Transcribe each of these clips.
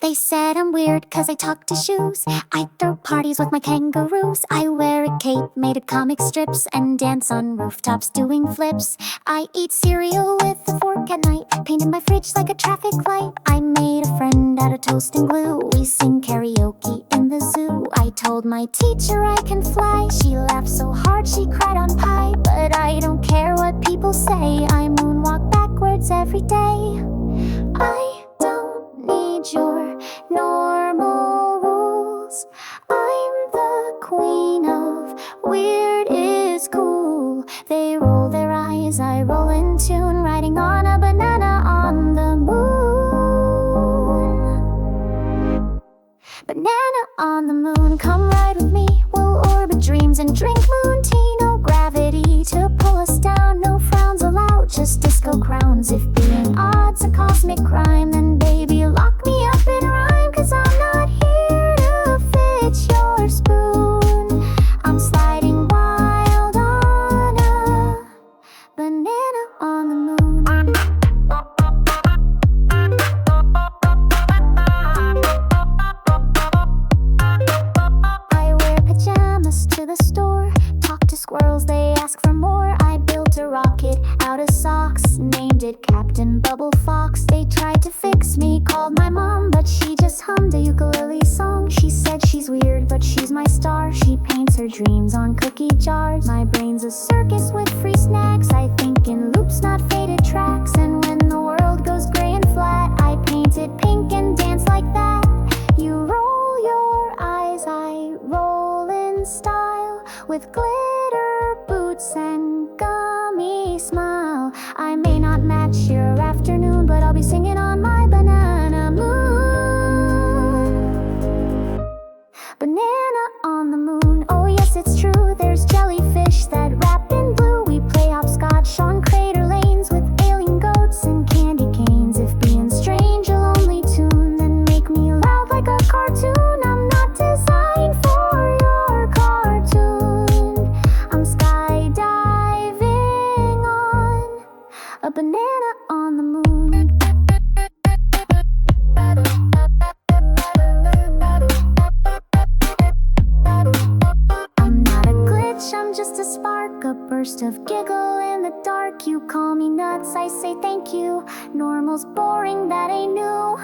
They said I'm weird cause I talk to shoes. I throw parties with my kangaroos. I wear a cape made of comic strips and dance on rooftops doing flips. I eat cereal with a fork at night, painted my fridge like a traffic light. I made a friend out of toast and glue. We sing karaoke in the zoo. I told my teacher I can fly. She laughed so hard she cried on pie. But I don't care what people say. I moonwalk backwards every day. I don't need your normal rules. I'm the queen of weird is cool. They roll their eyes, I roll in tune, riding on a banana on the moon. Banana on the moon, come ride with me. We'll orbit dreams and drink moon tea. No gravity to pull us down, no frowns allowed, just disco crowns. If being odd's a cosmic crime, then baby lock me up in rhyme. Cause I'm not here to fit your spoon. I'm sliding wild on a banana on the moon. I wear pajamas to the store, talk to squirrels, they ask for more. I built a rocket out of socks, named it Captain Bubble Fox. They tried to fix me, called my mom, but she just hummed a ukulele song. She said she's weird, but she's my star. She paints her dreams on cookie jars. My brain's a circus with free snacks. I think in loops, not faded tracks. And when the world goes gray and flat, I paint it pink and dance like that. You roll your eyes, I roll in style, with glitter boots and gummy smile. I may not match your afternoon, but I'll be singing on my banana moon. Banana on the moon, oh yes it's true. There's jellyfish that wrap in blue. We play hopscotch on crater lanes with alien goats and candy canes. If being strange a lonely tune, then make me loud like a cartoon. I'm not designed for your cartoon. I'm skydiving on a banana on the moon. I'm not a glitch, I'm just a spark, a burst of giggle in the dark. You call me nuts, I say thank you. Normal's boring, that ain't new.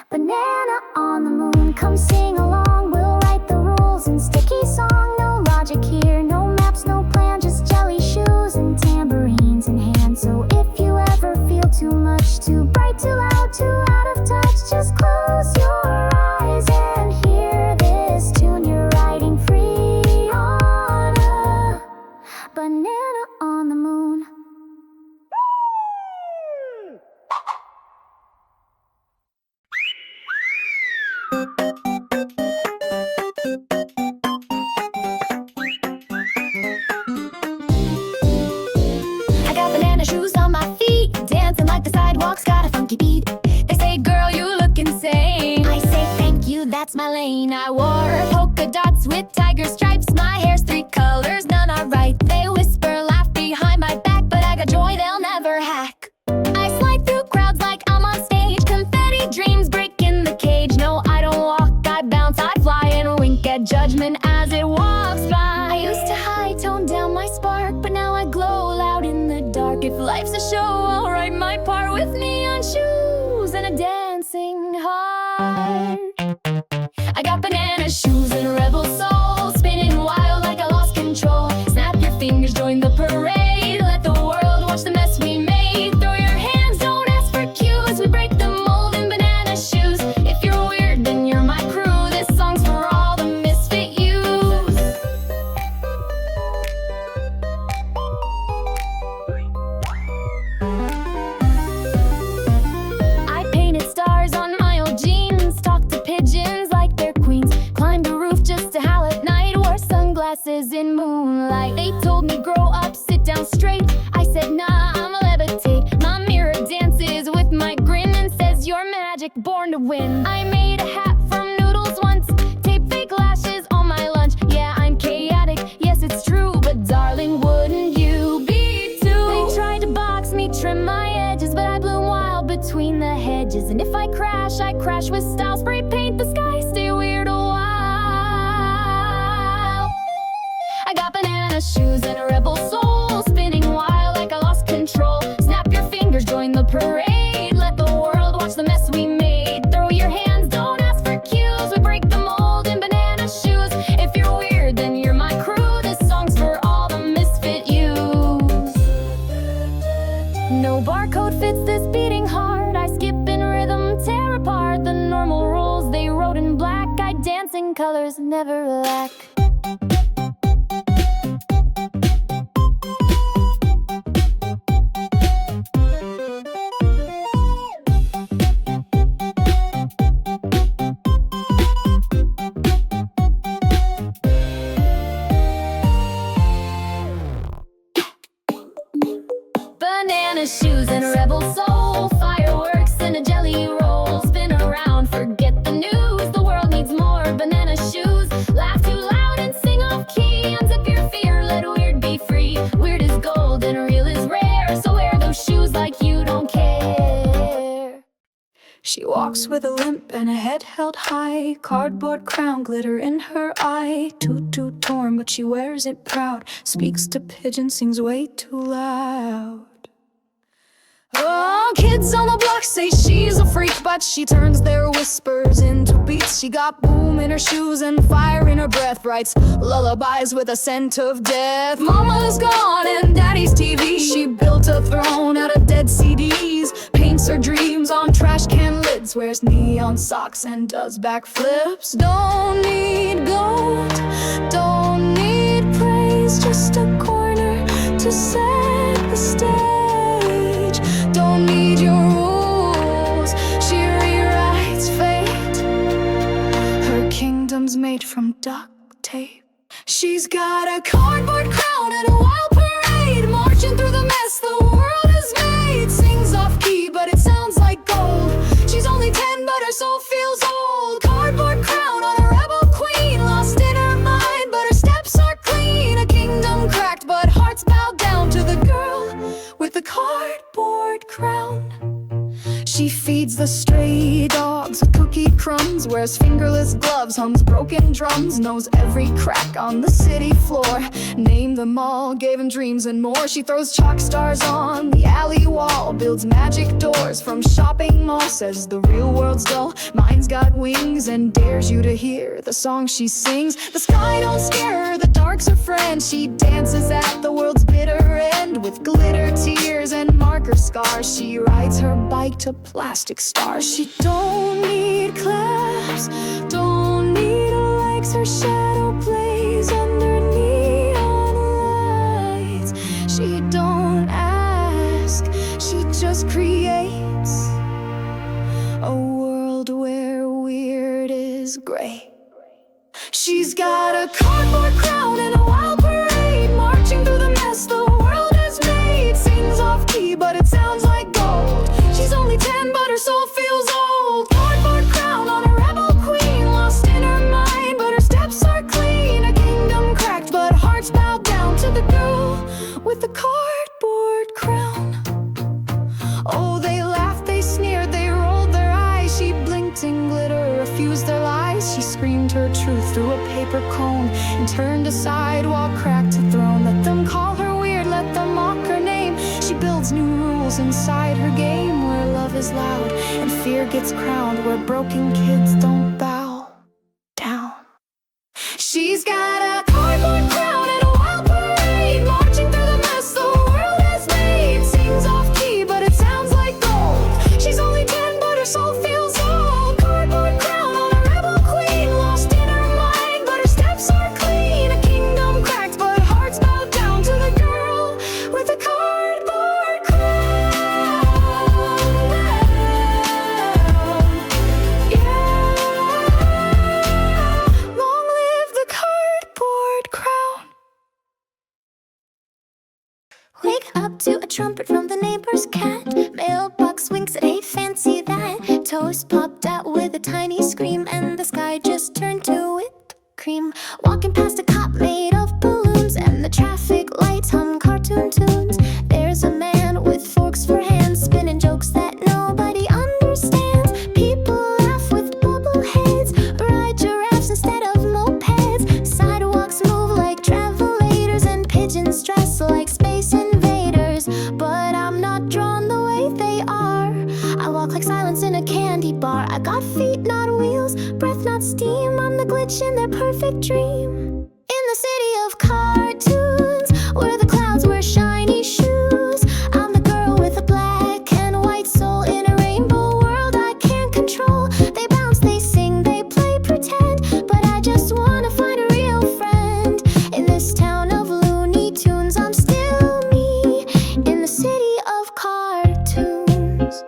Banana on the moon, come sing along. We'll write the rules in sticky song. No logic here, no maps, no plan, just jelly shoes and tambourines in hand. So if you ever feel too much, too bright, too loud, too out of touch, just close your eyes and hear this tune. You're riding free on a banana on the moon. I got banana shoes on my feet, dancing like the sidewalks got a funky beat. They say, girl, you look insane. I say, thank you, that's my lane. I wore polka dots with tiger stripes. My hair's 3 colors, none are right. They whisper, laugh behind my back, but I got joy they'll never hack. I slide through crowds like I'm on stage. Confetti dreams breaking the cage. No, I don't walk, I bounce, I fly and wink at judgment as it walks by. I used to high tone down my spark, but now I glow loud in the dark. If life's a show, I'll write my part with neon shoes and a dancing heart. I got banana shoes and a rebel soul, spinning wild like I lost control. Snap your fingers, join the parade. Let the world watch the mess we made. Throw your hands, don't ask for cues. We break the mold in banana shoes. If you're weird, then you're my crew. This song's for all the misfit youths. I painted stars on my old jeans, talked to pigeons like they're queens, climbed a roof just to howl at night, wore sunglasses in moonlight. They told me grow up, sit down straight. I said nah, I'ma levitate. My mirror dances with my grin and says you're magic, born to win. I made a hat from noodles once, taped fake lashes on my lunch. Yeah, I'm chaotic, yes it's true, but darling, wouldn't you be too? They tried to box me, trim my edges, but I bloom wild between the hedges. And if I crash, I might crash with style. Spray paint the sky, stay weird a while. I got banana shoes and a rebel soul, spinning wild like I lost control. Snap your fingers, join the parade. Let the world watch the mess we made. Throw your hands, don't ask for cues. We break the mold in banana shoes. If you're weird, then you're my crew. This song's for all the misfit yous. No barcode fits this beating heart. I skip in rhythm, tear apart the normal rules they wrote in black. I dance in colors, never lack. Banana shoes and a rebel soul, fireworks and a jelly roll. Spin around, forget the news. The world needs more banana shoes. Laugh too loud and sing off key. Unzip your fear, let weird be free. Weird is gold and real is rare, so wear those shoes like you don't care. She walks with a limp and a head held high, cardboard crown, glitter in her eye. Tutu torn, but she wears it proud. Speaks to pigeons, sings way too loud. Oh, kids on the block say she's a freak, but she turns their whispers into beats. She got boom in her shoes and fire in her breath, writes lullabies with a scent of death. Mama's gone and daddy's TV. She built a throne out of dead CDs, paints her dreams on trash can lids, wears neon socks and does backflips. Don't need gold, don't need praise, just a corner to set the stage. Don't need your rules, she rewrites fate. Her kingdom's made from duct tape. She's got a cardboard crown and a wild parade, marching through the mess the world has made. Sings off key, but it sounds like gold. She's only 10, but her soul feels old. Cardboard crown on a rebel queen, lost in her mind, but her steps are clean. A kingdom cracked, but hearts bowed down to the girl with the cardboard crown. She feeds the stray dogs with cookie crumbs, wears fingerless gloves, hums broken drums, knows every crack on the city floor. Named them all, gave them dreams and more. She throws chalk stars on the alley wall, builds magic doors from shopping malls. Says the real world's dull, mine's got wings, and dares you to hear the song she sings. The sky don't scare her, the dark's her friend. She dances at the world's bitter end with glitter tears and marker scars. She rides her bike to plastic stars. She don't need claps, don't need likes. Her shadow plays under neon lights. She don't ask, she just creates a world where weird is great. She's got a cardboard crown and a wild parade, marching through the mess the world has made. Sings off key, but it sounds like gold. She's only 10, but her soul feels old. Cardboard crown on a rebel queen, lost in her mind, but her steps are clean. A kingdom cracked, but hearts bowed down to the girl with the cardboard crown. Oh, they laughed, they sneered, they rolled their eyes. She blinked in glitter, refused their lies. She screamed her truth through a paper cone and turned aside while cracked a throne. Let them call her weird, let them mock her name. She builds new rules inside her game, where love is loud and fear gets crowned, where broken kids don't bow down. She's got a cardboard crown and a wild parade, marching through the mess the world has made. Sings off key, but it sounds like gold. She's only 10, but her soul feels old. Cardboard crown on a rebel queen, lost in her mind, but her steps are clean. A kingdom cracked, but hearts bowed down to the girl with the cardboard crown. Yeah, long live the cardboard crown. Wake up to a trumpet from the neighbor's cat. Mailbox winks at hey, fancy that. Toast popped out with a tiny scream, and the sky just turned to whipped cream. Walking past a cop made of balloons, and the traffic lights hum cartoon tunes. There's a man with forks for hands, spinning jokes that nobody understands. People funky bar. I got feet, not wheels, breath, not steam. I'm the glitch in their perfect dream. In the city of cartoons, where the clouds wear shiny shoes, I'm the girl with a black and white soul. In a rainbow world I can't control. They bounce, they sing, they play pretend, but I just wanna find a real friend. In this town of Looney Tunes, I'm still me. In the city of cartoons.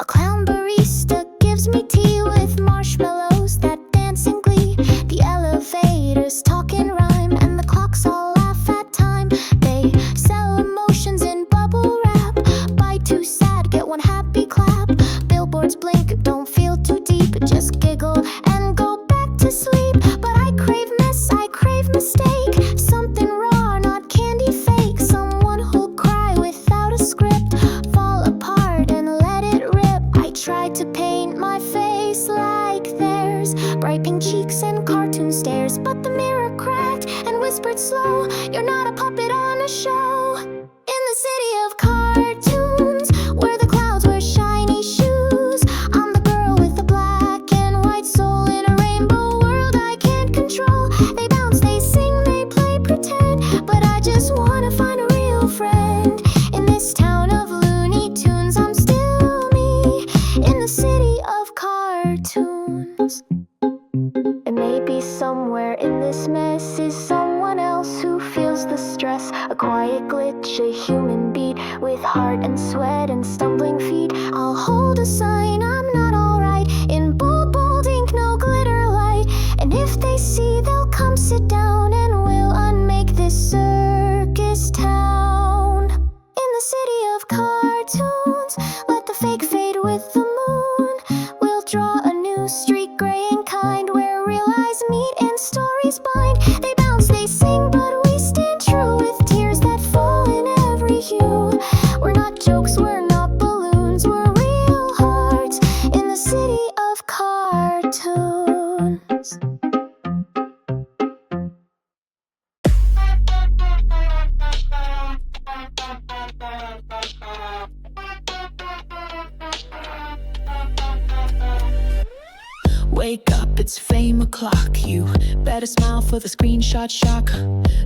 A clown barista gives me tea with marshmallows that dance in glee. The elevators talk in rhyme, and the clocks all laugh at time. They sell emotions in bubble wrap. Buy two sad, get one happy clap. Billboards blink, don't feel too deep. Just giggle and go back to sleep. But I crave mess, I crave mistake. Something raw, not candy fake. Someone who'll cry without a script. Fall apart and let it rip. I tried to paint my face like theirs. Bright pink cheeks and cartoon stares. But the mirror cracked and whispered slow, you're not a puppet on a show. In the city of cartoons, where the clouds wear shiny shoes, I'm the girl with the black and white soul. In a rainbow world I can't control. They bounce, they sing, they play pretend, but I just wanna find a real friend. In this town of Looney Tunes, I'm still me. In the city of cartoons. And maybe somewhere in this mess is someone else who feels the stress. A quiet glitch, a human beat, with heart and sweat and stumbling feet. I'll hold a sign, I'm not alright, in bold, bold ink, no glitter light. And if they see, they'll come sit down, and we'll unmake this circus town. In the city of cartoons, let the fake fade with the moon. We'll draw a new street, gray and kind, where real eyes meet and stories bind. They bounce, they sing, but we stand true, with tears that fall in every hue. We're not jokes, we're not balloons, we're real hearts. In the city of cartoons. Wake up, it's fame o'clock. You better smile for the screenshot shock.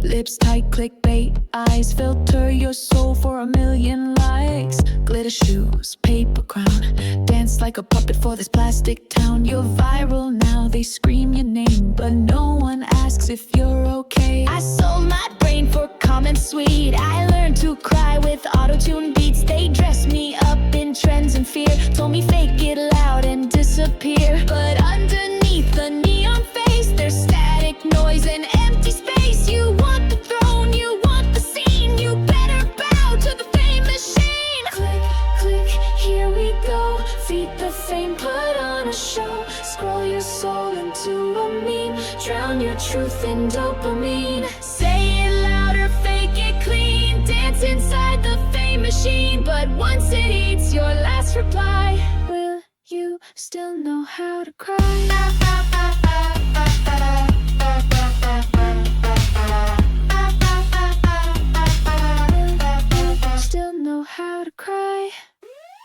Lips tight, clickbait, eyes filter your soul for 1,000,000 likes. Glitter shoes, paper crown, dance like a puppet for this plastic town. You're viral now, they scream your name, but no one asks if you're okay. I sold my brain for comments sweet. I learned to cry with auto-tune beats. They dressed me up in trends and fear, told me fake it loud and disappear. But underneath the neon face, there's static noise and empty space. You want the throne, you want the scene, you better bow to the fame machine. Click, click, here we go. Feed the fame, put on a show. Scroll your soul into a meme. Drown your truth in dopamine. Say it louder, fake it clean. Dance inside the fame machine. But once it eats your last reply, will you still know how to cry? Still know how to cry.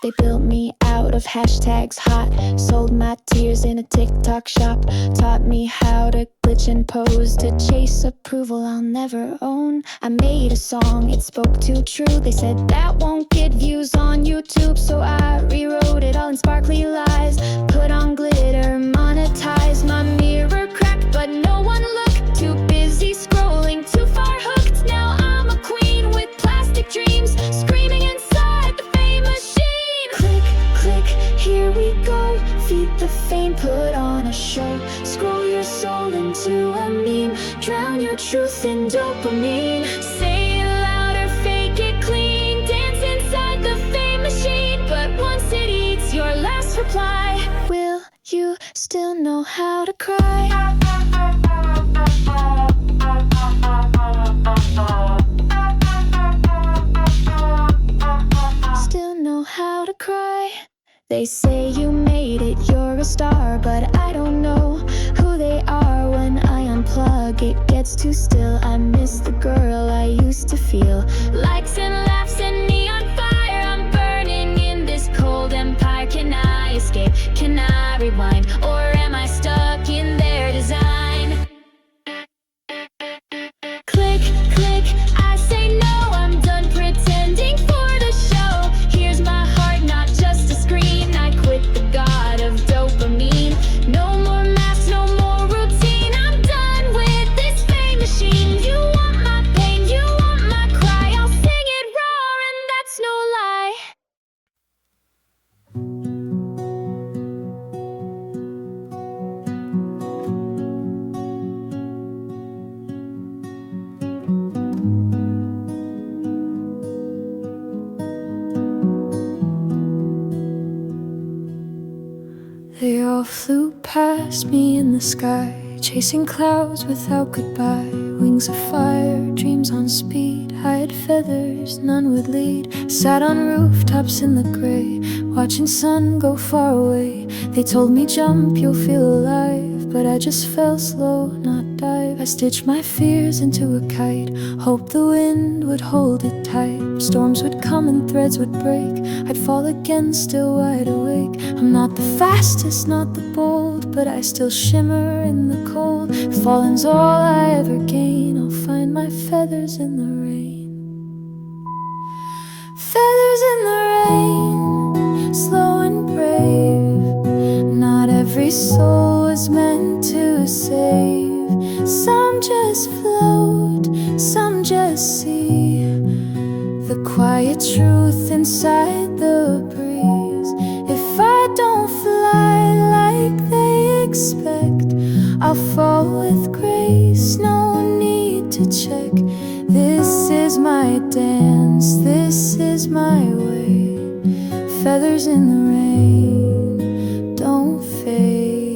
They built me out of hashtags hot. Sold my tears in a TikTok shop. Taught me how to glitch and pose. To chase approval I'll never own. I made a song, it spoke too true. They said that won't get views on YouTube, so I rewrote it all in sparkly lies. Put on glitter, monetized. My mirror cracked, but no one looked. Too busy scrolling, too far hooked. Now I'm a queen with plastic dreams, screaming inside the fame machine. Click, click, here we go. Feed the fame, put on a show. Scroll your soul into a meme. Drown your truth in dopamine. Say it louder, fake it clean. Dance inside the fame machine. But once it eats your last reply, will you still know how to cry? Still know how to cry. They say you made it, you're a star, but I don't know who they are. When I unplug, it gets too still. I miss the girl to feel. Likes and laughs and neon fire. I'm burning in this cold empire. Can I escape? Can I rewind? Or am I stuck in their design? Click, click, I say no. I'm done pretending for the show. Here's my heart, not just a screen. I quit the god of dopamine. No more masks, no more routine. I'm done with this fame machine. You want my pain, you want my cry. I'll sing it raw, and that's no lie. They all flew past me in the sky, chasing clouds without goodbye. Wings of fire, dreams on speed. I had feathers, none would lead. Sat on rooftops in the gray, watching sun go far away. They told me jump, you'll feel alive, but I just fell slow, not dive. I stitched my fears into a kite, hoped the wind would hold it tight. Storms would come and threads would break. I'd fall again, still wide awake. I'm not the fastest, not the bold, but I still shimmer in the cold. Falling's all I ever gain. I'll find my feathers in the rain. Feathers in the rain, slow and brave. Not every soul was meant to save. Some just float, some just see the quiet truth inside the breeze. If I don't fly like they expect, I'll fall with grace, no need to check. This is my dance, this is my way. Feathers in the rain don't fade.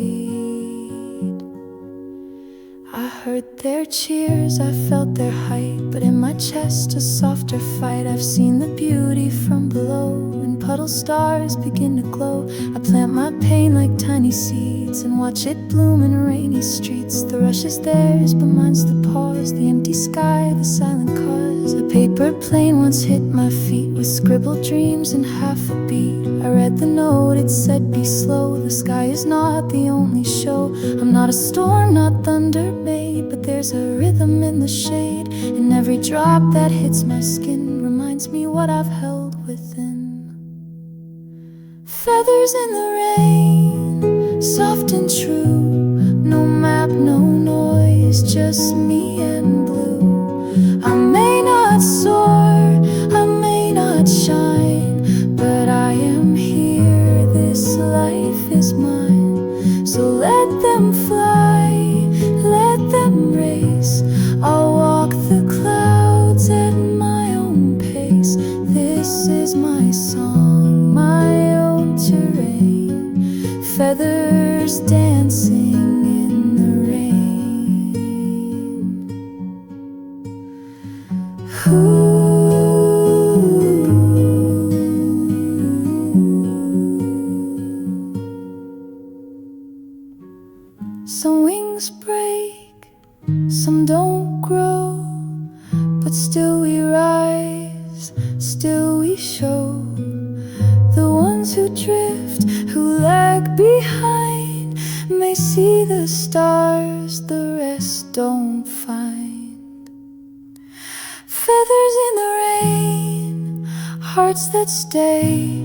I heard their cheers, I felt their height, but in my chest a softer fight. I've seen the beauty from below, and puddle stars begin to glow. I plant my pain like tiny seeds and watch it bloom in rainy streets. The rush is theirs, but mine's the pause, the empty sky, the silent cause. A paper plane once hit my feet with scribbled dreams in half a beat. I read the note, it said be slow. The sky is not the only show. I'm not a storm, not thunder made, but there's a rhythm in the shade, and every drop that hits my skin reminds me what I've held within. Feathers in the rain, soft and true. No map, no noise, just me and blue. I may not soar, I may not shine, but I am here, this life is mine. So let them fly, let them race. I'll walk the clouds at my own pace. This is my song, my own terrain. Feathers dancing in the rain. Ooh. Some wings break, some don't grow, but still we rise, still we show. The ones who drift, who lag behind, may see the stars the rest don't find. Feathers in the rain, hearts that stay.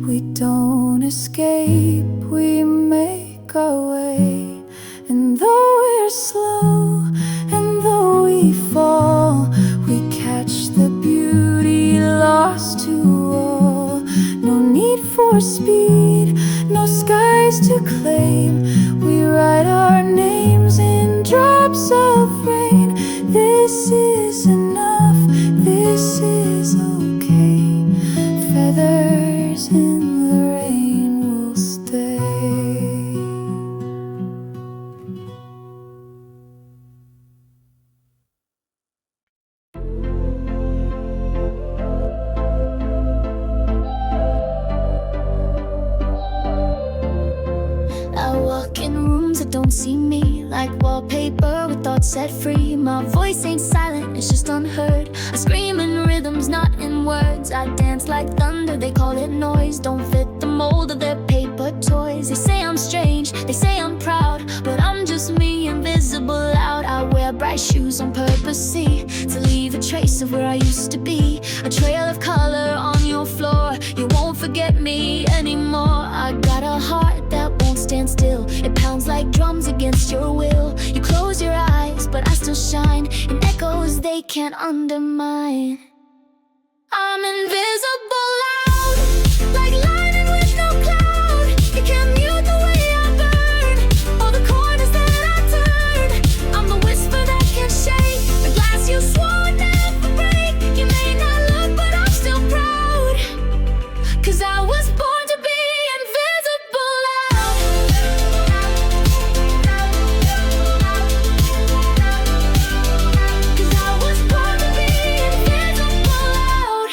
We don't escape, we make our way. And though we're slow, and though we fall, we catch the beauty lost to all. No need for speed, no skies to claim. We write our names in drops of rain. This is enough, this is okay. Feathers in the rain will stay. I walk in rooms that don't see me, like wallpaper with thoughts set free. My voice ain't silent, it's just unheard. I scream spoken words. I dance like thunder, they call it noise. Don't fit the mold of their paper toys. They say I'm strange, they say I'm proud, but I'm just me, invisible out. I wear bright shoes on purpose, see, to leave a trace of where I used to be. A trail of color on your floor. You won't forget me anymore. I got a heart that won't stand still. It pounds like drums against your will. You close your eyes, but I still shine in echoes they can't undermine. I'm invisible loud, like lightning with no cloud. You can't mute the way I burn, or the corners that I turn. I'm the whisper that can shake the glass you swore would never break. You may not look, but I'm still proud, 'cause I was born to be invisible loud. 'Cause I was born to be invisible loud.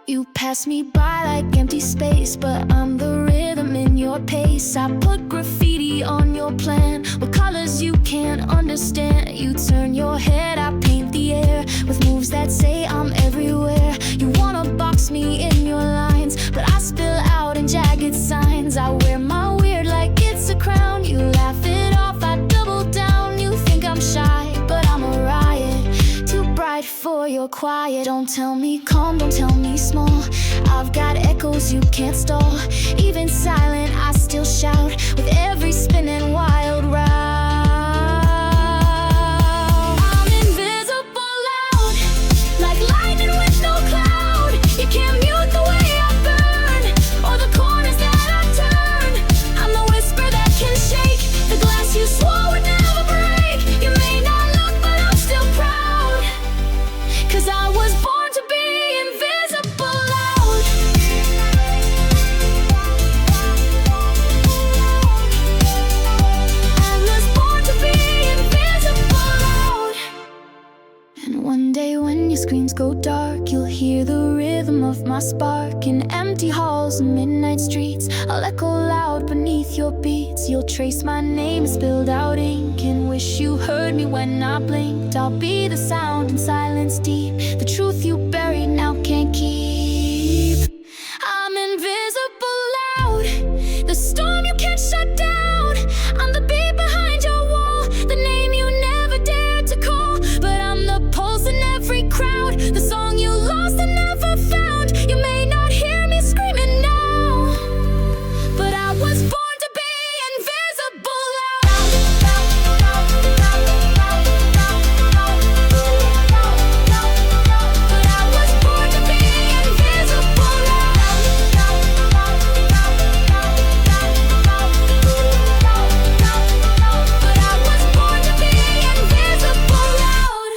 You pass me by like empty space, but I'm the rhythm in your pace. I put graffiti on your plan with colors you can't understand. You turn your head, I paint the air with moves that say I'm everywhere. You wanna box me in your lines, but I spill out in jagged signs. I wear my weird like it's a crown. You laugh it off, I double down. You think I'm shy, but I'm a riot, too bright for your quiet. Don't tell me calm, don't tell me small. I've got echoes you can't stall. Even silent, I still shout with every spinning wild round. I'm invisible loud, like lightning with no cloud. You can't mute the way I burn, or the corners that I turn. I'm the whisper that can shake the glass you swore would never break. You may not look, but I'm still proud, 'cause I was born to be invisible loud. I was born to be invisible loud. And one day when your screams go dark, you'll hear the rhythm of my spark. In empty halls and midnight streets, I'll echo loud beneath your beats. You'll trace my name, spilled out ink, and wish you heard me when I blinked. I'll be the sound in silence deep, the truth you buried now can't keep. I'm invisible loud, the storm you can't shut down. I'm the beat behind your wall, the name you never dared to call. But I'm the pulse in every crowd, the song you lost and never found. You may not hear me screaming now, but I was born to be invisible loud. But I was born to be invisible loud. But I was born to be invisible loud.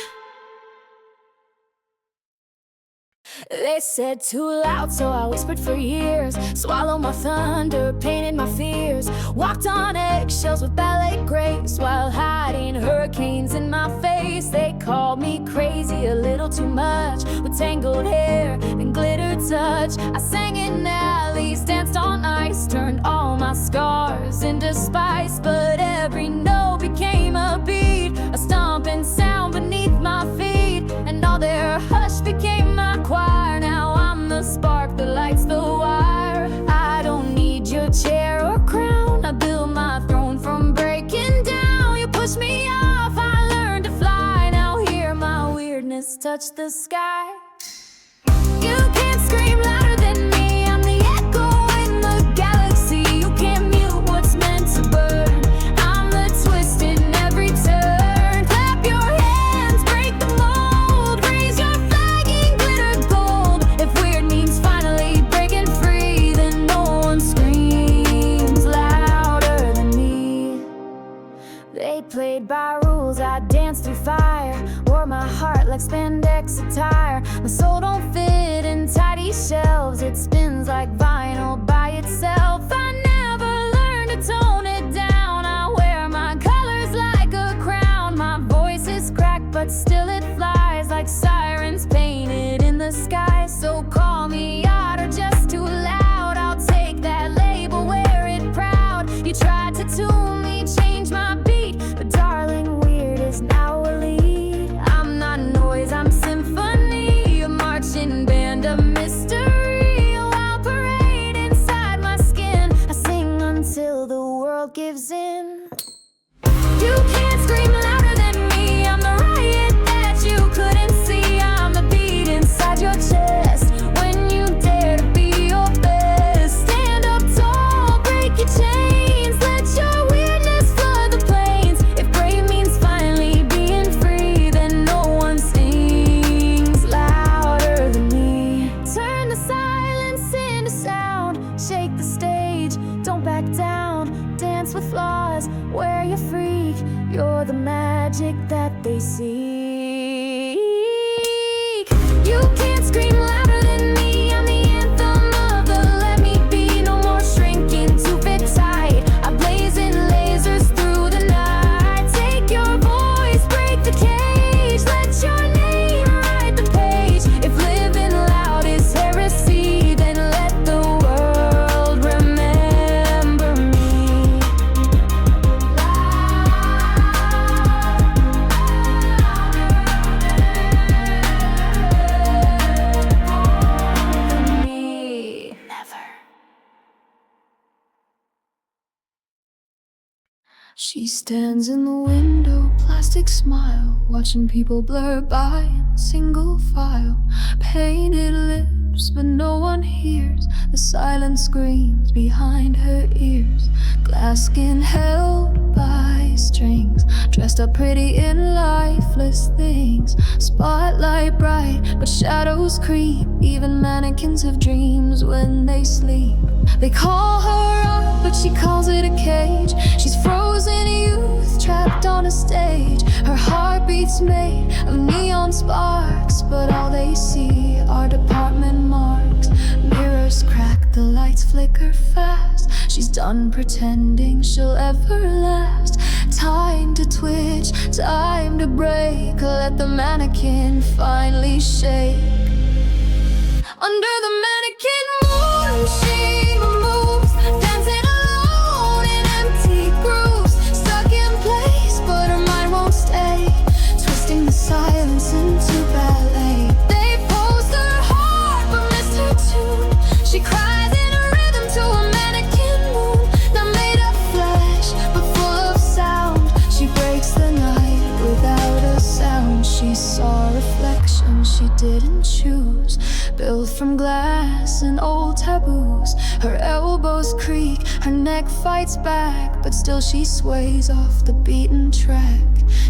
They said too loud, so I whispered for years. Swallowed my thunder, painted my fears. Walked on eggshells with ballet grace while hiding hurricanes in my face. They called me crazy, a little too much, with tangled hair and glittered touch. I sang in alleys, danced on ice, turned all my scars into spice. But every note became a beat, a stomping sound beneath my feet, and all their hush became my choir. Now I'm the spark that lights the wire. I don't need your chair or crown, I build my throne from breaking down. You push me off, I learned to fly. Now hear my weirdness touch the sky. You can't scream louder than me, I'm the echo in the galaxy. You can't mute what's meant to burn, I'm the twist in every turn. Clap your hands, break the mold, raise your flag in glitter gold. If weird means finally breaking free, then no one screams louder than me. They played by rules, I danced through fire, wore my heart like spandex attire. My soul don't fit in tidy shelves, it spins like vinyl by itself. I never learned to tone it down, I wear my colors like a crown. My voice is cracked, but still it flies like sirens painted in the sky. So call me out or just too loud, I'll take that label, wear it proud. You tried to tune me, change my beat, but darling, weird is now a lead. I'm not noise, I'm symphony, a marching band gives in. You can't scream louder than me. I'm the riot that you couldn't see. I'm the beat inside your chest when you dare to be your best. Stand up tall, break your chains, let your weirdness flood the plains. If brave means finally being free, then no one sings louder than me. Turn the silence into sound, shake the stage, don't back down. Dance with flaws, wear your freak. You're the magic that they seek. You can't scream louder than me. I'm the anthem of the let me be. No more shrinking to fit tight. I'm blazing lasers through the night. Take your voice, break the cage. Let your name write the page. If living loud is heresy, then let the world remember me. Never. She stands in the window, plastic smile, watching people blur by in single file. Painted lips, but no one hears the silent screams behind her ears. Glass skin held by strings, dressed up pretty in lifeless things. Spotlight bright, but shadows creep. Even mannequins have dreams when they sleep. They call her up, but she calls it a cage. She's frozen youth, trapped on a stage. Her heartbeat's made of neon sparks, but all they see are department marks. Mirrors crack, the lights flicker fast. She's done pretending she'll ever last. Time to twitch, time to break. Let the mannequin finally shake. Under the mannequin moon, she moves, dancing alone in empty grooves. Stuck in place, but her mind won't stay, twisting the silence into ballet. They posed her heart, but missed her tune. She cries in a rhythm to a mannequin moon, not made of flesh, but full of sound. She breaks the night without a sound. She saw reflection she didn't choose, built from glass and old taboos. Her elbows creak, her neck fights back, but still she sways off the beaten track.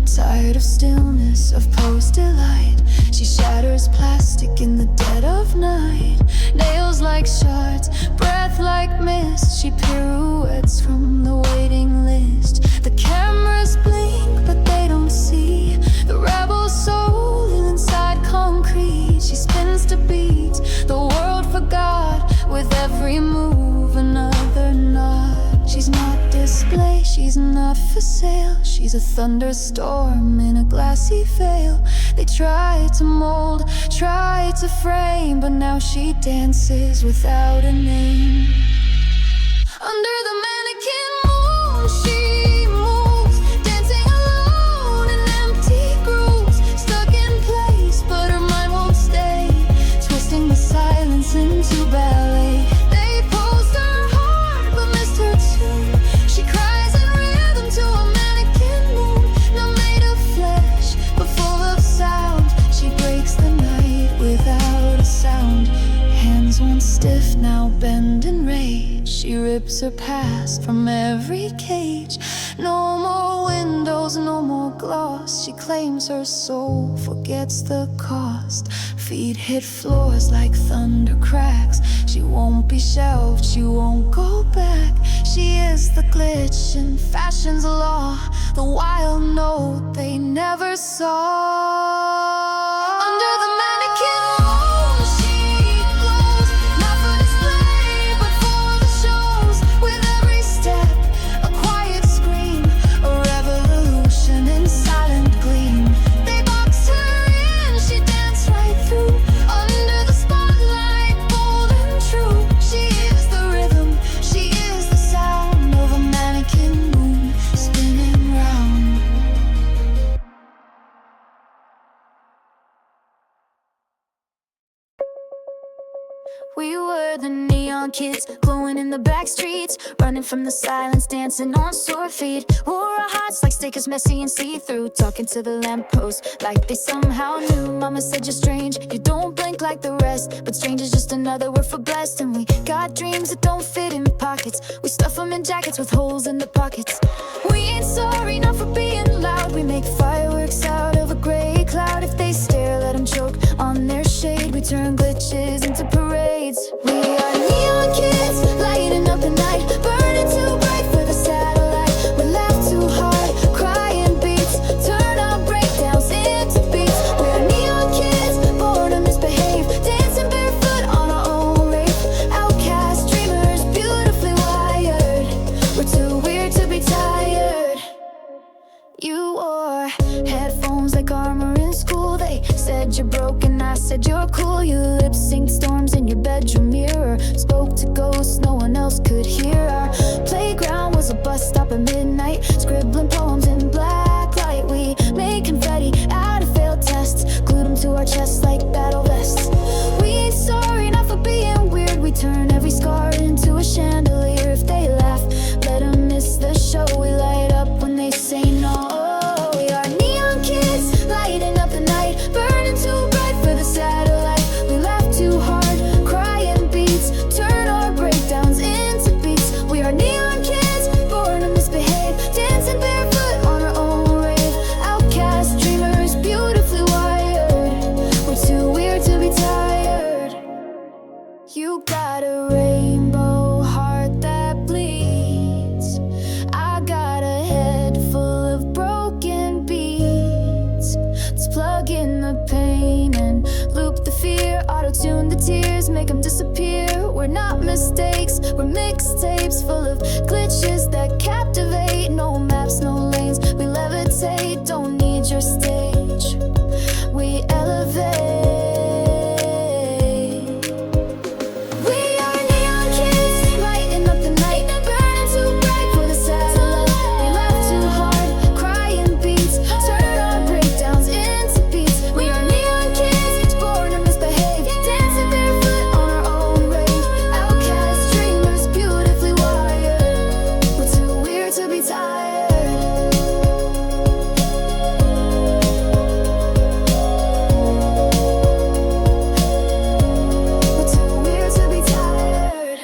Tired of stillness, of post-delight, she shatters plastic in the dead of night. Nails like shards, breath like mist. She pirouettes from the waiting list. The cameras blink, but they don't see the rebel soul inside concrete. She spins to beats the world forgot, with every move another nod. She's not display, she's not for sale. She's a thunderstorm in a glassy veil. They try to mold, try to frame, but now she dances without a name. Under the mannequin moon, she moves, dancing alone in empty grooves. Stuck in place, but her mind won't stay, twisting the silence into ballet. They posed her heart, but missed her tune. She cries in rhythm to a mannequin moon, not made of flesh, but full of sound. She breaks the night without a sound. Hands once stiff, now bend in rage. She rips her past from every cage. No more windows, no more gloss. She claims her soul, forgets the cost. Feet hit floors like thunder cracks. She won't be shelved, she won't go back. She is the glitch in fashion's law, the wild note they never saw. Under the mannequin moon, she glows, not for display, but for the shows. With every step, a quiet scream, a revolution in silent gleam. They boxed her in, she danced right through. Under the spotlight, bold and true. She is the rhythm, she is the sound of a mannequin moon spinning round. We were the neon kids, glowing in the back streets, running from the silence, dancing on sore feet. Wore our hearts like stickers, messy and see-through, talking to the lamppost like they somehow knew. Mama said you're strange, you don't blink like the rest, but strange is just another word for blessed. And we got dreams that don't fit in pockets, we stuff them in jackets with holes in the pockets. We ain't sorry, not for being loud. We make fireworks out of a gray cloud. If they stare, let them choke on their shade. We turn glitches into parades. We are neon kids, lighting up the night, burning too bright for the satellite. We laugh too hard, crying beats, turn our breakdowns into beats. We are neon kids, born to misbehave, dancing barefoot on our own rave. Outcast dreamers, beautifully wired. We're too weird to be tired. You wore headphones like armor in school. They said you're broken, I said you're cool. You lip-synced storms in your bedroom mirror, spoke to ghosts no one else could hear. Our playground was a bus stop at midnight, scribbling poems in black light. We made confetti out of failed tests, glued them to our chests like battle vests. We ain't sorry, not for being weird. We turn every scar into a chandelier. If they laugh, let them miss the show. We light up when they say no. We are neon kids, lighting up the night, burning too bright for the satellite. We laugh too hard, crying beats, turn our breakdowns into beats. We are neon kids, born to misbehave, dancing barefoot on our own rave. Outcast dreamers, beautifully wired. We're too weird to be tired. You got a rainbow heart that bleeds, I got a head full of broken beats. Let's plug in the pain and loop the fear, auto-tune the tears, make them disappear. We're not mistakes, we're mixtapes full of glitches that captivate. No maps, no lanes, we levitate, don't need your stage, we elevate. We are neon kids, lighting up the night, burning too bright for the satellite. We laugh too hard, crying beats, turn our breakdowns into beats. We are neon kids, born to misbehave, dancing barefoot on our own rave. Outcast dreamers, beautifully wired. We're too weird to be tired. We're too weird to be tired.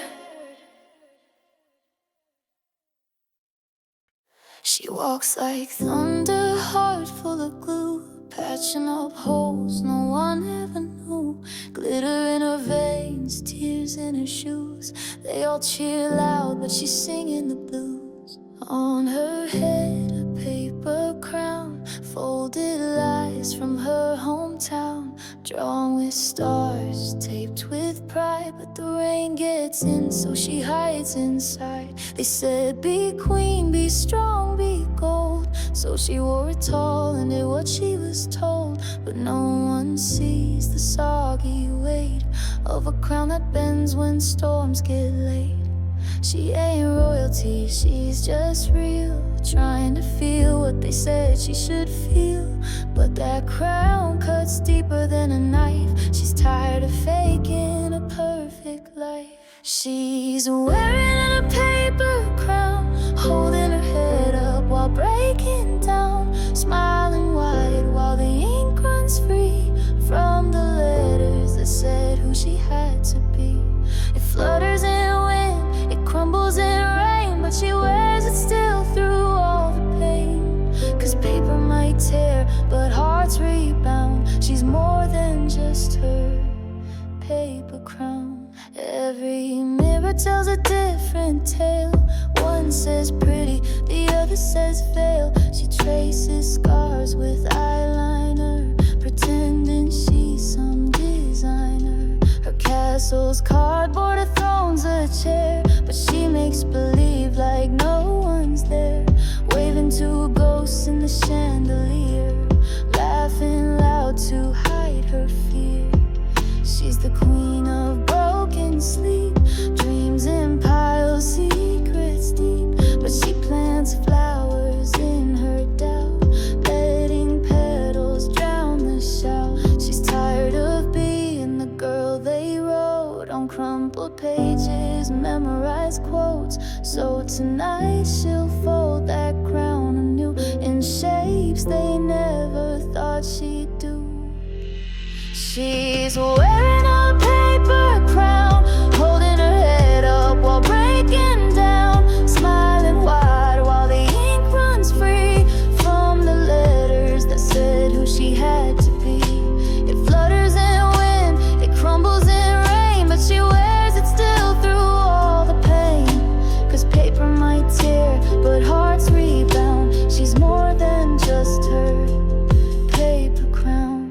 She walks like thunder, heart full of glue, patching up holes no one ever knew. Glitter in her veins, tears in her shoes. They all cheer loud, but she's singing the blues. On her head, a paper crown, folded lies from her hometown, drawn with stars, taped with pride. But the rain gets in, so she hides inside. They said, be queen, be strong, be gold. So she wore it tall and did what she was told. But no one sees the soggy weight of a crown that bends when storms get late. She ain't royalty, she's just real, trying to feel what they said she should feel. But that crown cuts deeper than a knife. She's tired of faking a perfect life. She's wearing a paper crown, holding her head up while breaking down, smiling wide while the ink runs free from the letters that said who she had to be. It flutters in wind, it crumbles in rain, but she wears it still through all the pain. 'Cause paper might tear, but hearts rebound. She's more than just her paper crown. Every mirror tells a different tale. One says pretty, the other says fail. She traces scars with eyeliner, pretending she's some designer. Her castle's cardboard, her throne's a chair, but she makes believe like no one's there, waving to ghosts in the chandelier, laughing loud to hide her fear. She's the queen of broken sleep, dreams in piles, secrets deep. But she plants flowers in her doubt, letting petals drown the shout. She's tired of being the girl they wrote on crumbs memorize quotes. So tonight she'll fold that crown anew in shapes they never thought she'd do. She's wearing a paper crown, holding her head up while breaking down, smiling wide while the ink runs free from the letters that said who she had to be. It flutters in wind, it crumbles in rain, but she wears it still through all the pain. 'Cause paper might tear, but hearts rebound. She's more than just her paper crown.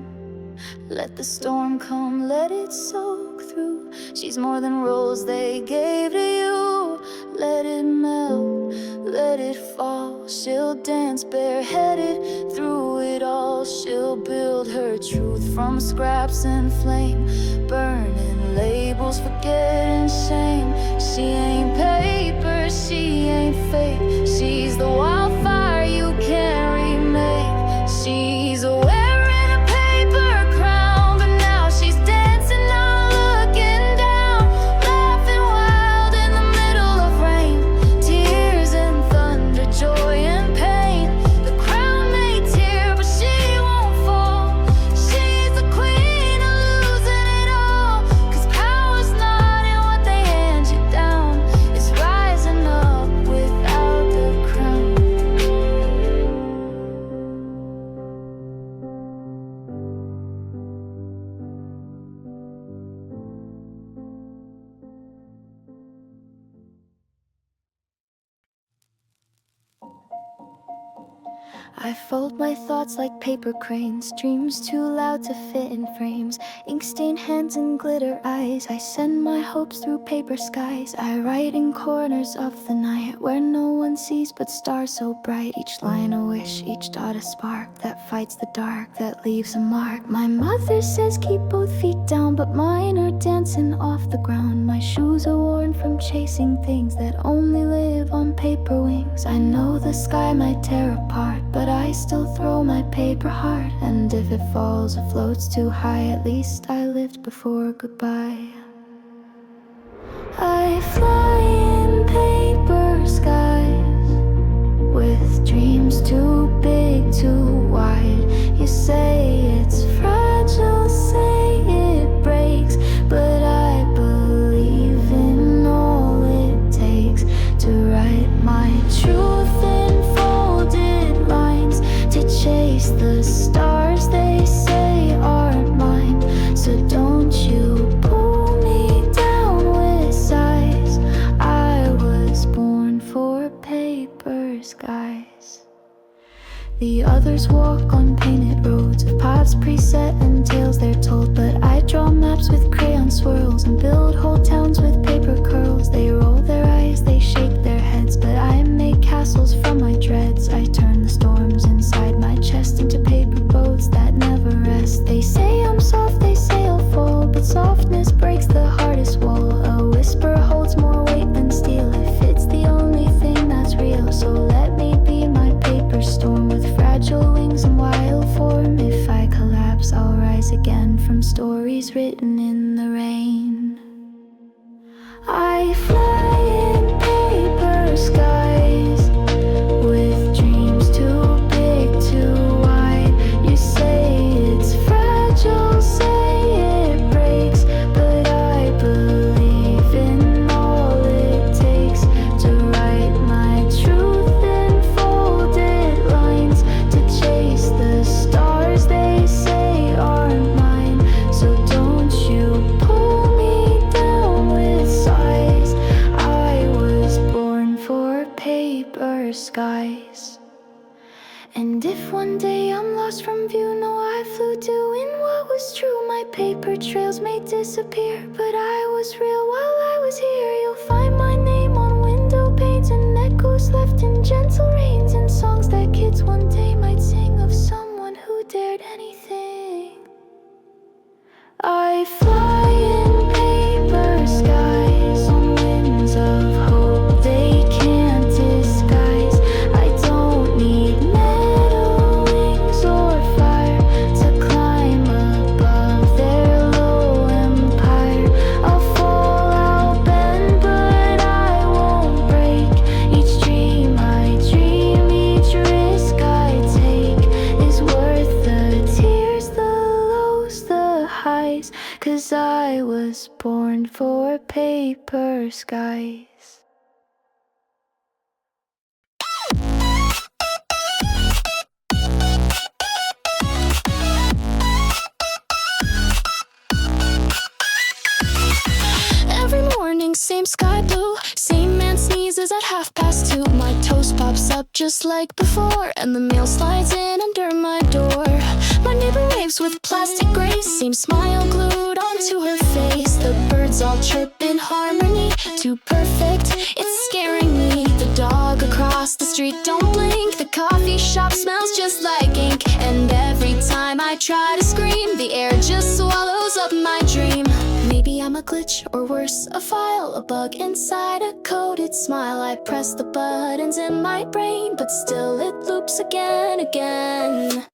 Let the storm come, let it soak through. She's more than rolls they gave to you. Let it melt, let it fall. She'll dance bareheaded through it all. She'll build her truth from scraps and flame, burning labels, forgetting shame. She ain't paper, she ain't fake. She's the wildfire you can't remake. She's wearing a paper crown, but now she's dancing, not looking down, laughing wild in the middle of rain, tears and thunder, joy and pain. The crown may tear, but she won't fall. She's the queen of losing it all. 'Cause power's not in what they hand you down, it's rising up without the crown. I fold my thoughts like paper cranes, dreams too loud to fit in frames, ink-stained hands and glitter eyes. I send my hopes through paper skies. I write in corners of the night where no one sees but stars so bright. Each line a wish, each dot a spark that fights the dark, that leaves a mark. My mother says keep both feet down, but mine are dancing off the ground. My shoes are worn from chasing things that only live on paper wings. I know the sky might tear apart, but I still throw my paper heart. And if it falls or floats too high, at least I lived before goodbye. I fly in paper skies with dreams too big, too wide. You say it's fragile, say it breaks, but I believe in all it takes to write my truth in folded lines, to chase the stars they say aren't mine. So don't you pull me down with sighs. I was born for paper skies. The others walk on painted roads of paths preset and tales they're told, but I draw maps with crayon swirls and build whole towns with paper curls. They roll their eyes, they shake their heads, but I make castles from my dreads. I turn the storms inside my chest into paper boats that never rest. They say I'm soft, they say I'll fall, but softness breaks the hardest wall. A whisper holds more weight than steel if it's the only thing that's real. So let me be my paper storm with fragile wings and wild form. If I collapse, I'll rise again from stories written in the rain. I fly in paper skies with dreams too big, too wide. You say it's fragile, say it breaks, but I believe in all it takes to write my truth in folded lines, to chase the stars they say aren't mine. So don't you pull me down with sighs. I was born for paper skies. And if one day I'm lost from view, no, I flew doing what was true. My paper trails may disappear, but I was real while I was here. You'll find my name on window panes and echoes left in gentle rains, and songs that kids one day might sing of someone who dared anything. I fly in paper skies on winds of hope they can't disguise. I don't need metal wings or fire to climb above their low empire. I'll fall, I'll bend, but eyes, 'cause I was born for paper skies. Every morning, same sky blue, same man sneezes at 2:30. My toast pops up just like before, and the mail slides in under my door. My neighbor waves with plastic grace, same smile glued onto her face. The birds all chirp in harmony, too perfect, it's scaring me. The dog across the street don't blink, the coffee shop smells just like ink. And every time I try to scream, the air just swallows up my dream. Maybe I'm a glitch, or worse, a file, a bug inside a coded smile. I press the buttons in my brain, but still it loops again.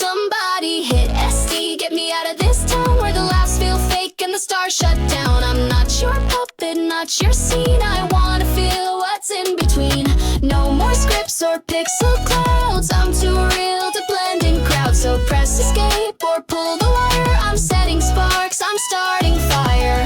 Somebody hit SD, get me out of this town where the laughs feel fake and the stars shut down. I'm not your puppet, not your scene, I wanna feel what's in between. No more scripts or pixel clouds, I'm too real to blend in crowds. So press escape or pull the wire, I'm setting sparks, I'm starting fire.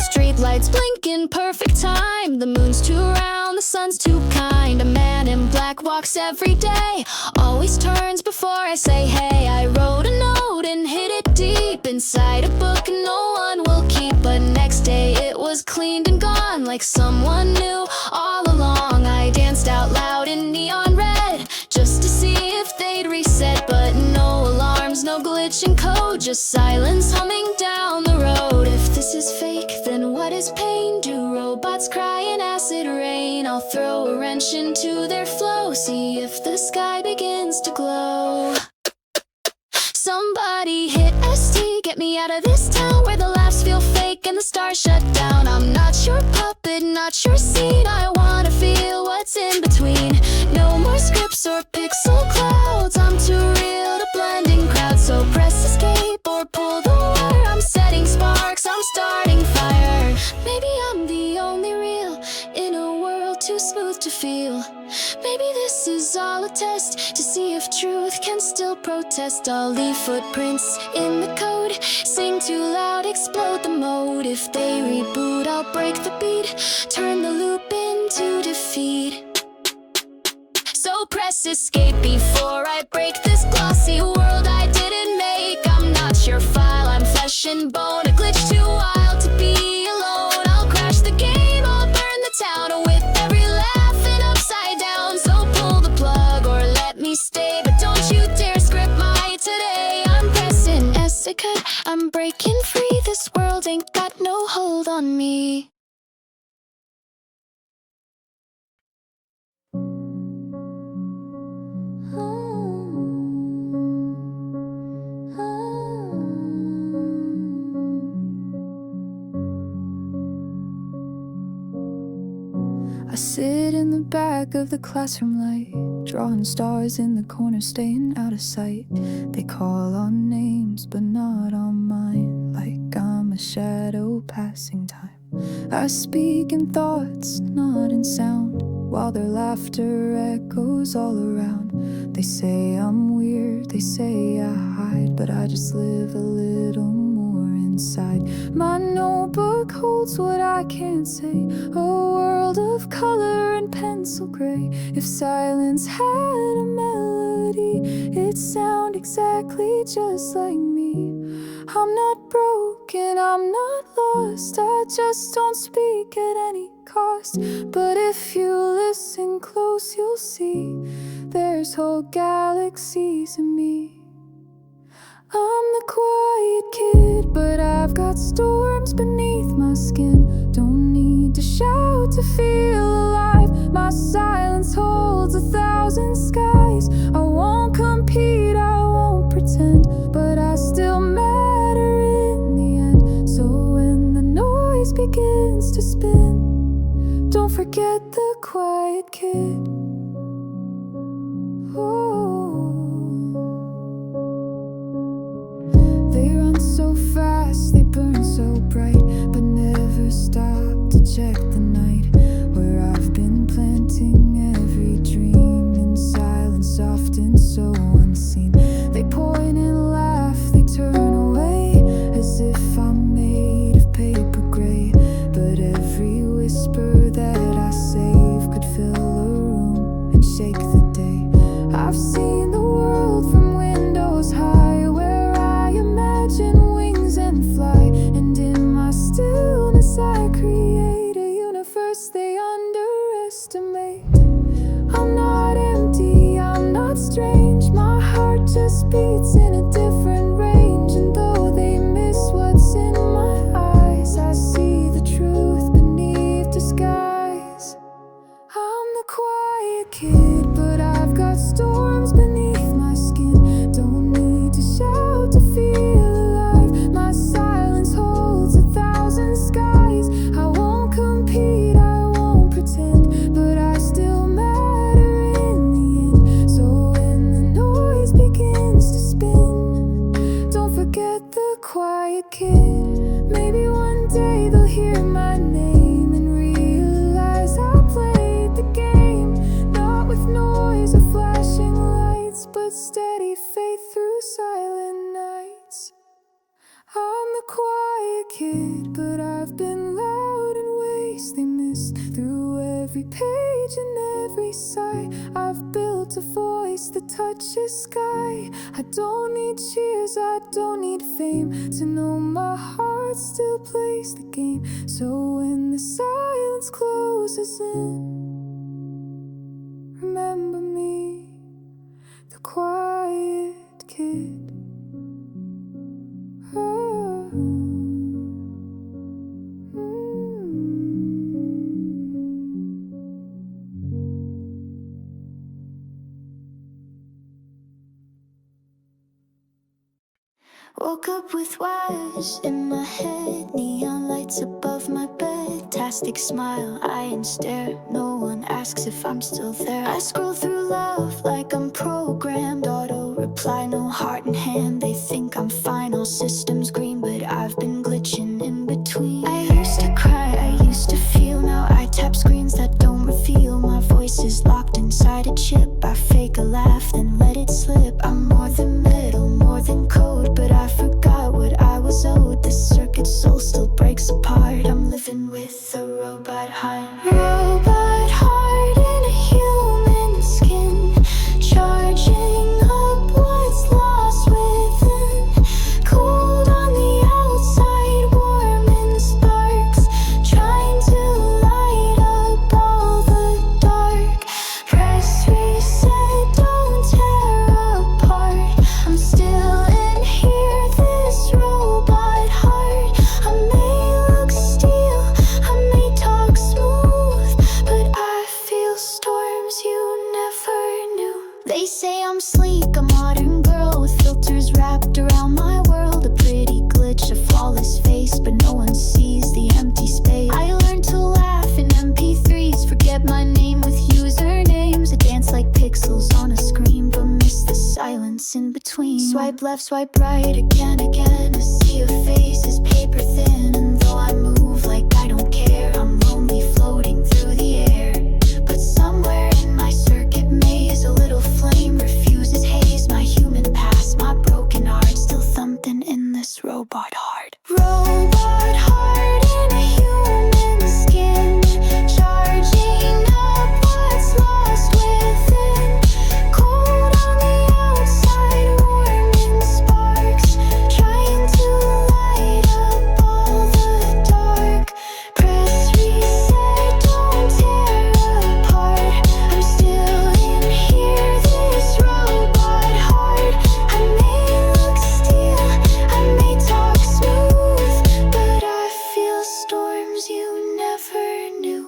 Street lights blink in perfect time, the moon's too round, the sun's too kind. A man in black walks every day, always turns before I say hey. I wrote a note and hid it deep inside a book no one will keep. But next day it was cleaned and gone, like someone knew all along. I danced out loud in neon red, just to see if they'd reset. But no alarms, no glitch in code, just silence humming down the road. If this is fake, then what is pain? Do robots cry in acid rain? I'll throw a wrench into their flow, see if the sky begins to glow. Somebody hit ST, get me out of this town where the laughs feel fake and the stars shut down. I'm not your puppet, not your scene, I wanna feel what's in between. No more scripts or pixel clouds, I'm too real to blend in crowds. So press escape or pull the wire, I'm setting sparks, I'm starting fire. Maybe I'm the only real in a world too smooth to feel. Maybe this is all a test to see if truth can still protest. I'll leave footprints in the code, sing too loud, explode the mode. If they reboot, I'll break the beat, turn the loop into defeat. So press escape before I break this glossy world I didn't make. I'm not your file, I'm flesh and bone, a glitch too wild to be alone. I'll crash the game, I'll burn the town with every laugh and upside down. So pull the plug or let me stay, but don't you dare script my today. I'm pressing cut, I'm breaking free, this world ain't got no hold on me. I sit in the back of the classroom light, drawing stars in the corner, staying out of sight. They call on names, but not on mine, like I'm a shadow passing time. I speak in thoughts, not in sound, while their laughter echoes all around. They say I'm weird, they say I hide, but I just live a little more inside. My notebook holds what I can't say, a world of color and pencil gray. If silence had a melody, it'd sound exactly just like me. I'm not broken, I'm not lost, I just don't speak at any cost. But if you listen close, you'll see there's whole galaxies in me. I'm the quiet kid, but I've got storms beneath my skin. Don't need to shout to feel alive, my silence holds 1,000 skies. I won't compete, I won't pretend, but I still matter in the end. So when the noise begins to spin, don't forget the quiet kid. They run so fast, they burn so bright, but never stop to check the night. Where I beats in a different range, and though they miss what's in my eyes, I see the truth beneath disguise. I'm the quiet kid, but I've got storms beneath my skin. Don't need to shout to feel alive. My silence holds 1,000 skies. I won't compete, I won't pretend, but I still matter in the end. So when the noise begins to spin, don't forget the quiet kid. Maybe one day they'll hear my name and realize I played the game, not with noise or flashing lights, but steady faith through silent nights. I'm the quiet kid, but I've been loud in ways they missed. Through every page and every sigh, I've built a voice that touches sky. I don't need cheers, I don't need fame to know my heart still plays the game. So when the silence closes in, remember me, the quiet kid. Woke up with wires in my head, neon lights above my bed, tastic smile, eye and stare. No one asks if I'm still there. I scroll through love like I'm programmed, auto reply, no heart in hand. They think I'm fine, all systems green, but I've been glitching in between. I used to cry, I used to feel, now I tap screens that don't reveal. My voice is locked inside a chip, I fake a laugh then let it slip. I'm more than metal, more than code, but I forgot what I was owed. This circuit soul still breaks apart. I'm living with a robot heart. Robot heart in a human skin, charging up what's lost within. Cold on the outside, warm in sparks, trying to light up all the dark. Press reset, don't tear apart. I'm still in here, this robot heart. I may look steel, I may talk smooth, but I feel storms you never knew. They say I'm sleek, a modern girl with filters wrapped around my world. A pretty glitch, a flawless face, but no one sees the empty space. I learned to laugh in MP3s, forget my name with usernames. I dance like pixels on a screen, but miss the silence in between. Swipe left, swipe right, again, again. A sea of faces, paper thin, and though I move like I don't care, I'm lonely floating through the air. But somewhere in my circuit maze, a little flame refuses haze. My human past, my broken heart, still thumping in this robot heart. Robot heart in a human skin, charging up what's lost within. Cold on the outside, warm in sparks, trying to light up all the dark. Press reset, don't tear apart. I'm still in here, this robot heart. I may look steel, I may talk smooth, but I feel storms you never knew.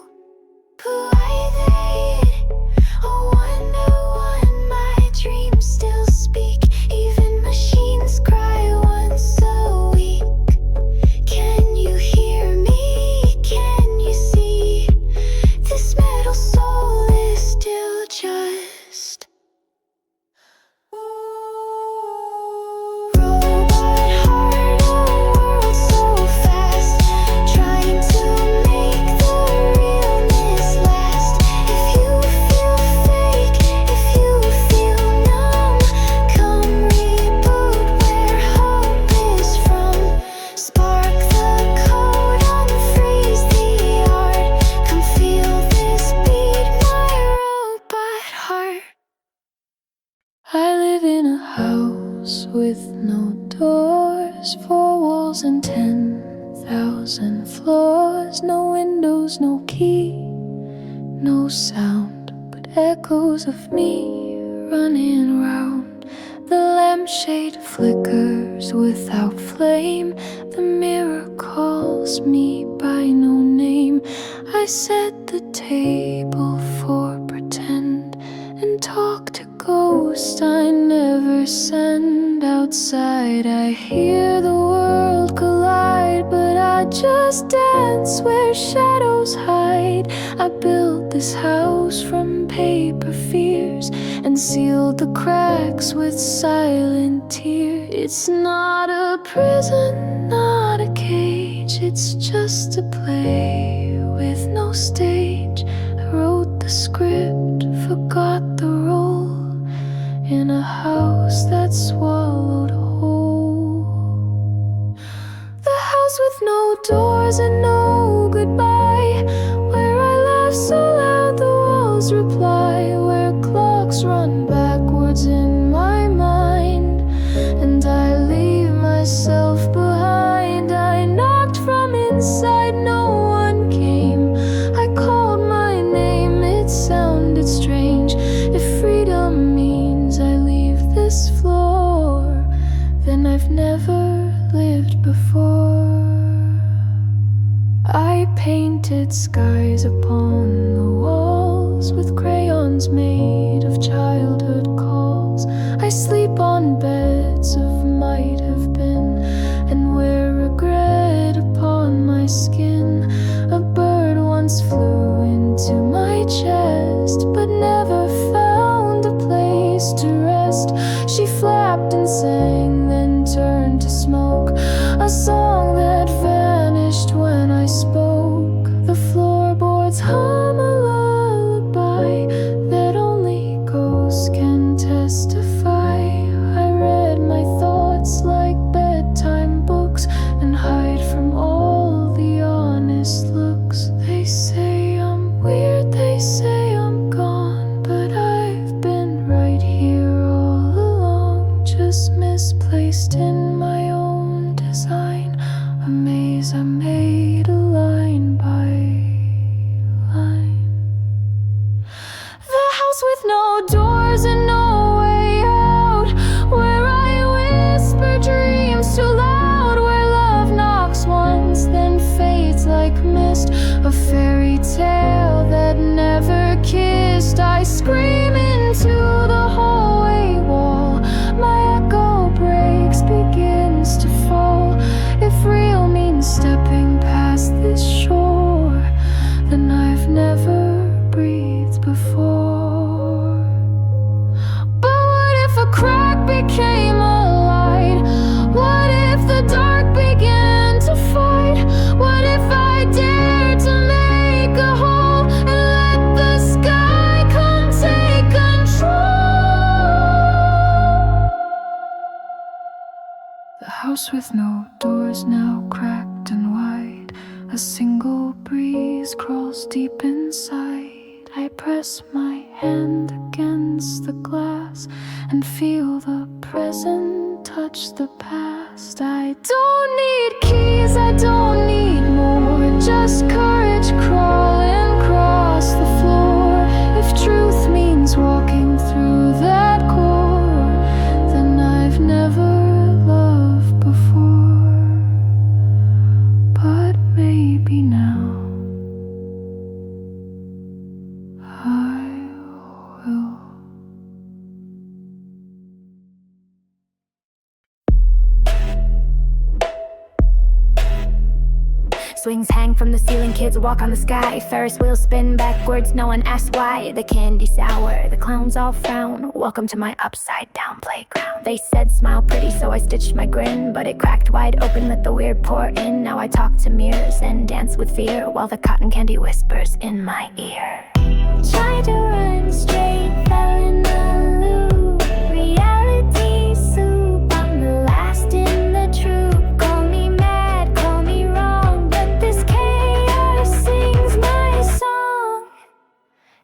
Oh, one, my dreams still speak. Even machines cry once a week. Can you hear me? Can you see? This metal soul is still just robot heart, a world so fast, trying to make the realness last. If you feel fake, if you feel numb, come reboot where hope is from. Spark the code, unfreeze the art. Come feel this beat, my robot heart. I live in a house with no doors, 4 walls and 10,000 floors. No windows, no key, no sound, but echoes of me running around The lampshade flickers without flame. The mirror calls me by no name. I set the table for pretend and talk to ghosts I never send. Outside I hear the world collide, but I just dance where shadows hide. I built this house from paper fears and sealed the cracks with silent tears. It's not a prison, not a cage, it's just a play with no stage. I wrote the script, forgot the role, in a house that swallowed whole. The house with no doors and no goodbye, where I laugh so loud the walls reply, where clocks run backwards in my mind and I leave myself behind. I knocked from inside, no one came. I called my name, it sounded strange. If freedom means I leave this floor, then I've never lived before. I painted skies upon the walls with crayons made of childhood calls. I sleep on beds of might have been and wear regret upon my skin. A bird once flew into my chest but never found a place to rest. She flapped and sang, then turned to smoke, a song that vanished when I spoke. The floorboards hum a lullaby that only ghosts can testify. I read my thoughts like bedtime books and hide from all the honest looks. They say I'm weird, they say I'm gone, but I've been right here all along, just misplaced in my own design. A maze I made, a line by line. The house with no doors and no way out, where I whisper dreams too loud, where love knocks once then fades like mist, a fairy tale that never kissed. I scream into the hallway wall, my echo breaks, begins to fall. If real means stepping past this shore, then I've never breathed before. But what if a crack became a light? What if the dark began to fight? What if I dared to make a hole and let the sky come take control? The house with no doors now cracked and wide, a single breeze crawls deep inside. I press my hand against the glass and feel the present touch the past. I don't need keys, I don't need more, just courage crawling across the floor. If truth means walking through that core, then I've never loved before. But maybe now I will. Swings hang from the ceiling, kids walk on the sky. Ferris wheels spin backwards, no one asks why. The candy sour, the clowns all frown. Welcome to my upside down playground. They said smile pretty, so I stitched my grin, but it cracked wide open, let the weird pour in. Now I talk to mirrors and dance with fear, while the cotton candy whispers in my ear. Try to run straight, fell in the loop. Reality soup, I'm the last in the troop. Call me mad, call me wrong, but this chaos sings my song.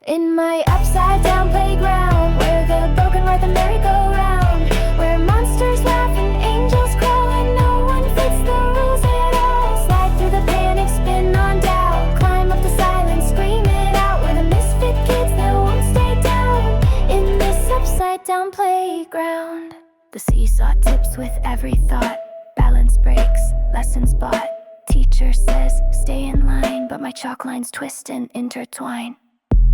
In my upside down playground, where the broken ride the merry-go-round, where monsters laugh and angels crawl and no one fits the rules at all. Slide through the panic, spin on doubt, climb up the silence, scream it out. We're the misfit kids that won't stay down in this upside down playground. The seesaw tips with every thought. Balance breaks, lessons bought. Teacher says, stay in line, but my chalk lines twist and intertwine.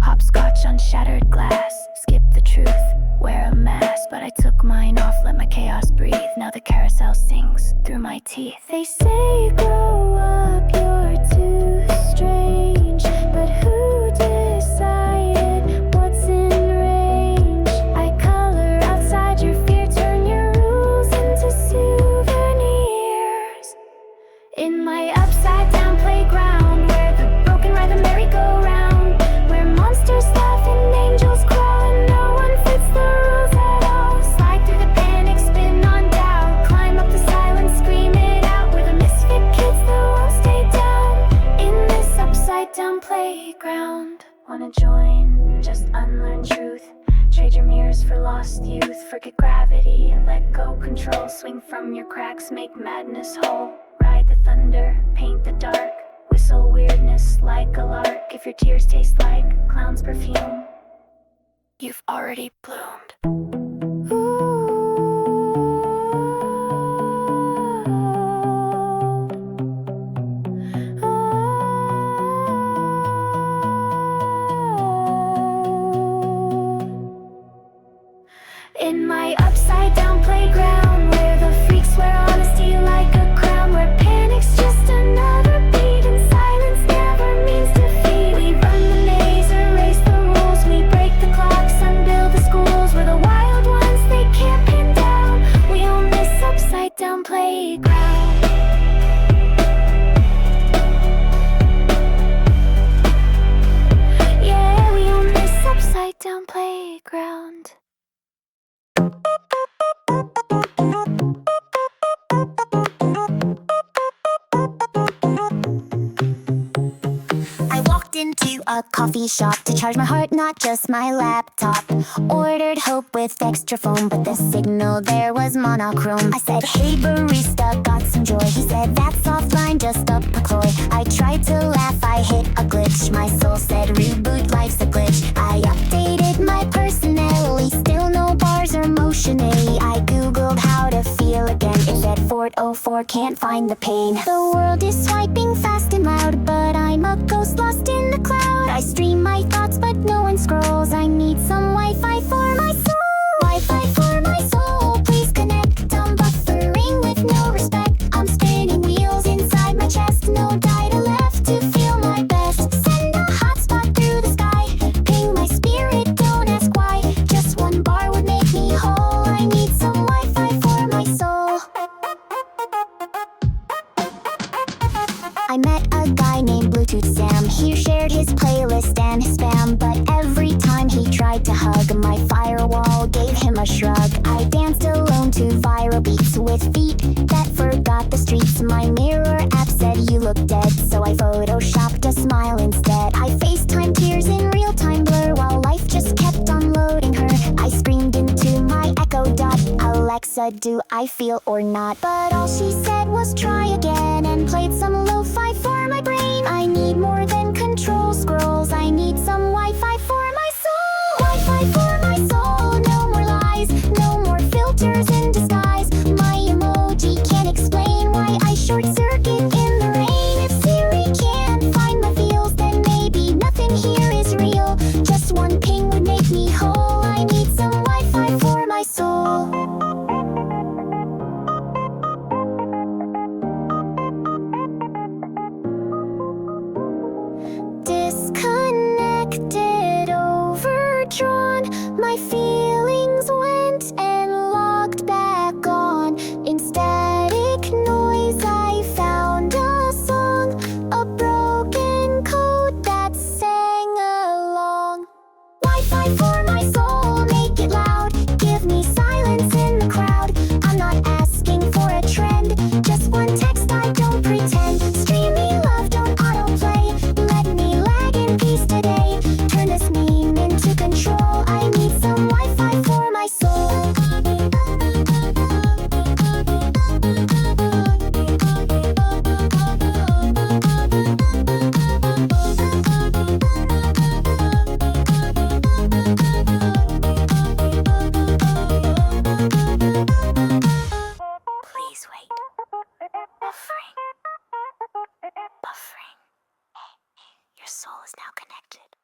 Hopscotch on shattered glass. Skip the truth, wear a mask. But I took mine off, let my chaos breathe. Now the carousel sings through my teeth. They say grow up, you're too strange. But who decided what's in range? I color outside your fear, turn your rules into souvenirs. In my upside down playground, where the broken ride the merry-go-round, where monsters laugh and angels crawl and no one fits the rules at all. Slide through the panic, spin on doubt, climb up the silence, scream it out. We're the misfit kids that won't stay down in this upside down playground. Wanna join? Just unlearn truth. Trade your mirrors for lost youth. Forget gravity, let go control. Swing from your cracks, make madness whole. Ride the thunder, paint the dark. Whistle weirdness like a lark. If your tears taste like clown's perfume, you've already bloomed. In my upside down playground, where the freaks wear honesty like a crown, where panic's just another beat and silence never means defeat. We run the maze, erase the rules, we break the clocks, unbuild the schools. We're the wild ones they can't pin down. We own this upside down playground. Yeah, we own this upside down playground. I walked into a coffee shop to charge my heart, not just my laptop. Ordered Hope with extra foam, but the signal there was monochrome. I said, hey barista, got some joy. He said, that's offline, just a ploy. I tried to laugh, I hit a glitch. My soul said, reboot, life's a glitch. I updated my personality, still no bars or motion A. I googled how to feel again. It said Fort 04, can't find the pain. The world is swiping fast and loud, but I'm a ghost lost in the cloud. I stream my thoughts, but no one scrolls. I need some Wi-Fi for my soul. Wi-Fi for my soul, please connect. I'm buffering with no respect. I'm spinning wheels inside my chest. No data left to feel my best. Send a hotspot through the sky. Ping my spirit, don't ask why. Just one bar would make me whole. I need some Wi-Fi for my soul. I met a guy named Bluetooth Sam. He shared his playlist and his spam, but every time he tried to hug, my firewall gave him a shrug. I danced alone to viral beats with feet that forgot the streets. My mirror app said you look dead, so I photoshopped a smile instead. I FaceTime tears in real-time blur while life just kept on loading her. I screamed into my Echo Dot, Alexa, do I feel or not? But all she said was try again, and played some lo-fi for my brain. I need more than control scrolls, I need some Wi-Fi for my soul. Wi-Fi for my soul, no more lies, no more filters in disguise. My emoji can't explain why I short circuit in the rain. If Siri can't find my feels, then maybe nothing here is real. Just one ping would make me whole. I need some Wi-Fi for my soul. Disconnected, overdrawn. My feelings went and logged back on. In static noise, I found a song, a broken code that sang along. Wi-Fi for my soul, make it loud. Give me silence in the crowd. I'm not asking for a trend, just one text, I don't pretend. Stream me love, don't autoplay. Let me lag in peace today. Turn this meme into control. I need some Wi-Fi for my soul. soul is now connected.